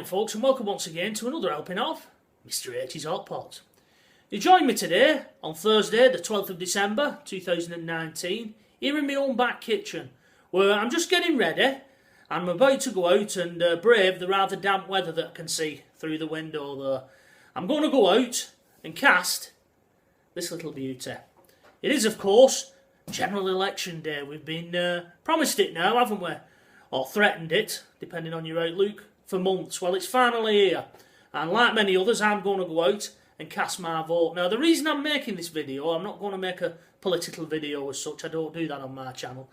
folks, and welcome once again to another helping of Mr H's Hot Pot. You join me today on Thursday the 12th of December 2019 here in my own back kitchen, where I'm just getting ready. I'm about to go out and brave the rather damp weather that I can see through the window there. I'm going to go out and cast this little beauty. It is, of course, General Election Day. We've been promised it now, haven't we? Or threatened it, depending on your outlook, for months. Well, it's finally here. And like many others, I'm going to go out and cast my vote. Now, the reason I'm making this video, I'm not going to make a political video as such. I don't do that on my channel.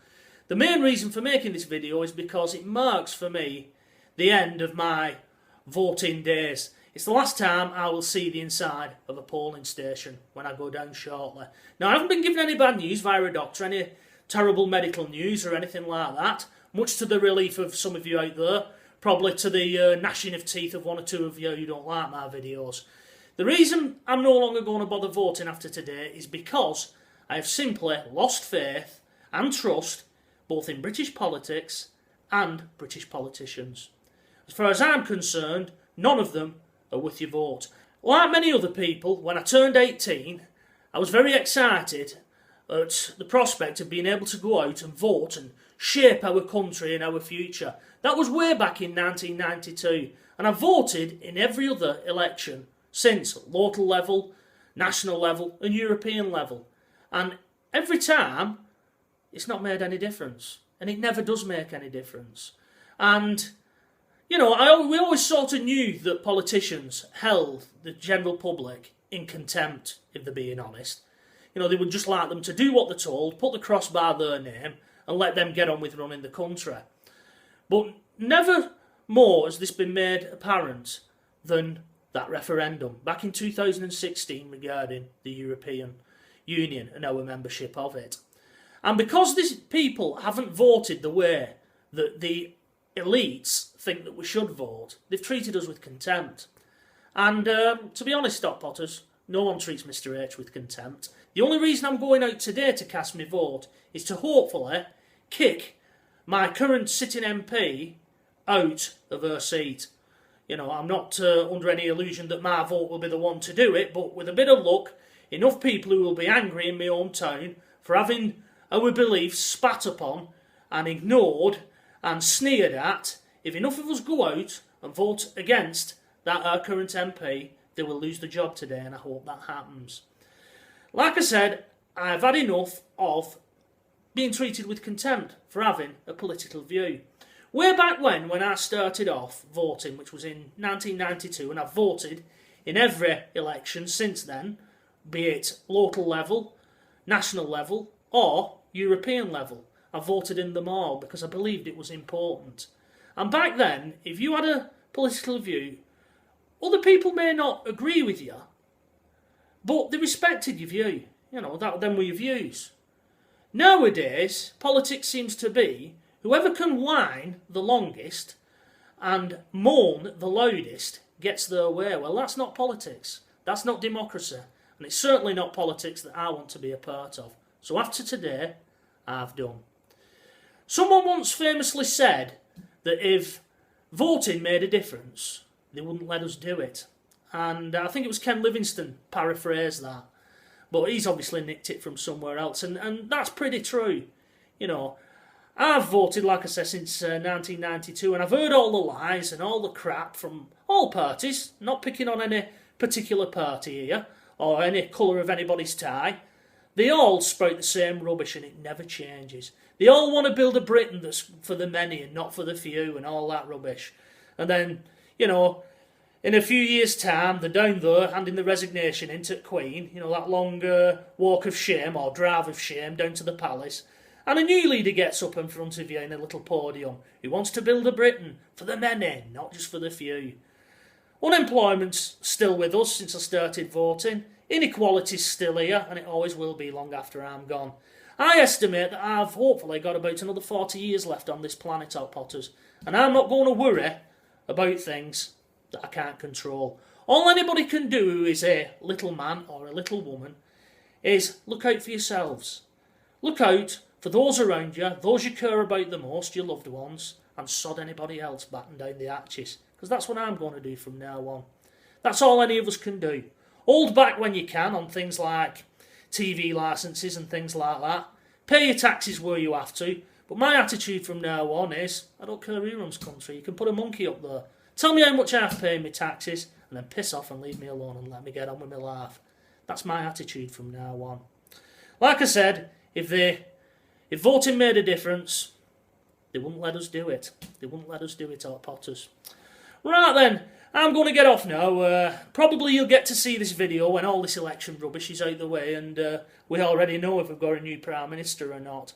The main reason for making this video is because it marks, for me, the end of my voting days. It's the last time I will see the inside of a polling station when I go down shortly. Now, I haven't been given any bad news via a doctor, any terrible medical news or anything like that, much to the relief of some of you out there, probably to the gnashing of teeth of one or two of you who don't like my videos. The reason I'm no longer going to bother voting after today is because I have simply lost faith and trust both in British politics and British politicians. As far as I'm concerned, none of them are worth your vote. Like many other people, when I turned 18, I was very excited at the prospect of being able to go out and vote and shape our country and our future. That was way back in 1992, and I voted in every other election since, local level, national level and European level. And every time, it's not made any difference. And it never does make any difference. And, you know, we always sort of knew that politicians held the general public in contempt, if they're being honest. You know, they would just like them to do what they're told, put the cross by their name, and let them get on with running the country. But never more has this been made apparent than that referendum back in 2016 regarding the European Union and our membership of it. And because these people haven't voted the way that the elites think that we should vote, they've treated us with contempt. And to be honest, Stock Potters, no one treats Mr H with contempt. The only reason I'm going out today to cast my vote is to hopefully kick my current sitting MP out of her seat. You know, I'm not under any illusion that my vote will be the one to do it, but with a bit of luck, enough people who will be angry in my own town for having our beliefs spat upon and ignored and sneered at, if enough of us go out and vote against our current MP, they will lose the job today, and I hope that happens. Like I said, I've had enough of being treated with contempt for having a political view. Way back when I started off voting, which was in 1992, and I've voted in every election since then, be it local level, national level, or European level. I voted in them all because I believed it was important. And back then, if you had a political view, other people may not agree with you, but they respected your view. You know, them were your views. Nowadays, politics seems to be whoever can whine the longest and moan the loudest gets their way. Well, that's not politics. That's not democracy. And it's certainly not politics that I want to be a part of. So after today, I've done. Someone once famously said that if voting made a difference, they wouldn't let us do it. And I think it was Ken Livingstone paraphrased that. But he's obviously nicked it from somewhere else. And that's pretty true. You know, I've voted, like I said, since 1992. And I've heard all the lies and all the crap from all parties. Not picking on any particular party here. Or any colour of anybody's tie. They all spout the same rubbish and it never changes. They all want to build a Britain that's for the many and not for the few and all that rubbish. And then, you know, in a few years' time, they're down there handing the resignation in to Queen, you know, that long walk of shame or drive of shame down to the palace. And a new leader gets up in front of you in a little podium who wants to build a Britain for the many, not just for the few. Unemployment's still with us since I started voting. Inequality's still here, and it always will be long after I'm gone. I estimate that I've hopefully got about another 40 years left on this planet, Hot Potters, and I'm not going to worry about things that I can't control. All anybody can do who is a little man or a little woman is look out for yourselves. Look out for those around you, those you care about the most, your loved ones, and sod anybody else batten down the hatches, because that's what I'm going to do from now on. That's all any of us can do. Hold back when you can on things like TV licences and things like that. Pay your taxes where you have to. But my attitude from now on is, I don't care who runs country. You can put a monkey up there. Tell me how much I have to pay in my taxes, and then piss off and leave me alone and let me get on with my life. That's my attitude from now on. Like I said, if voting made a difference, they wouldn't let us do it. They wouldn't let us do it, Hot Potters. Right then, I'm going to get off now. Probably you'll get to see this video when all this election rubbish is out the way and we already know if we've got a new Prime Minister or not.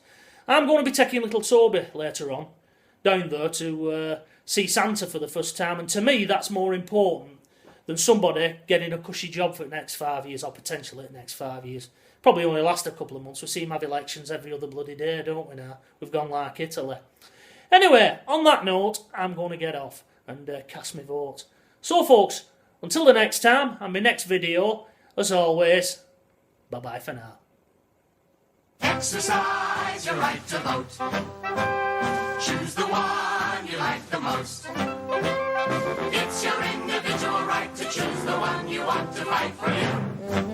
I'm going to be taking little Toby later on down there to see Santa for the first time, and to me that's more important than somebody getting a cushy job for the next 5 years, or potentially the next 5 years. Probably only last a couple of months. We see them have elections every other bloody day, don't we now? We've gone like Italy. Anyway, on that note, I'm going to get off and cast my vote. So folks, until the next time and my next video, as always, bye-bye for now. Exercise your right to vote. Choose the one you like the most. It's your individual right to choose the one you want to fight for you.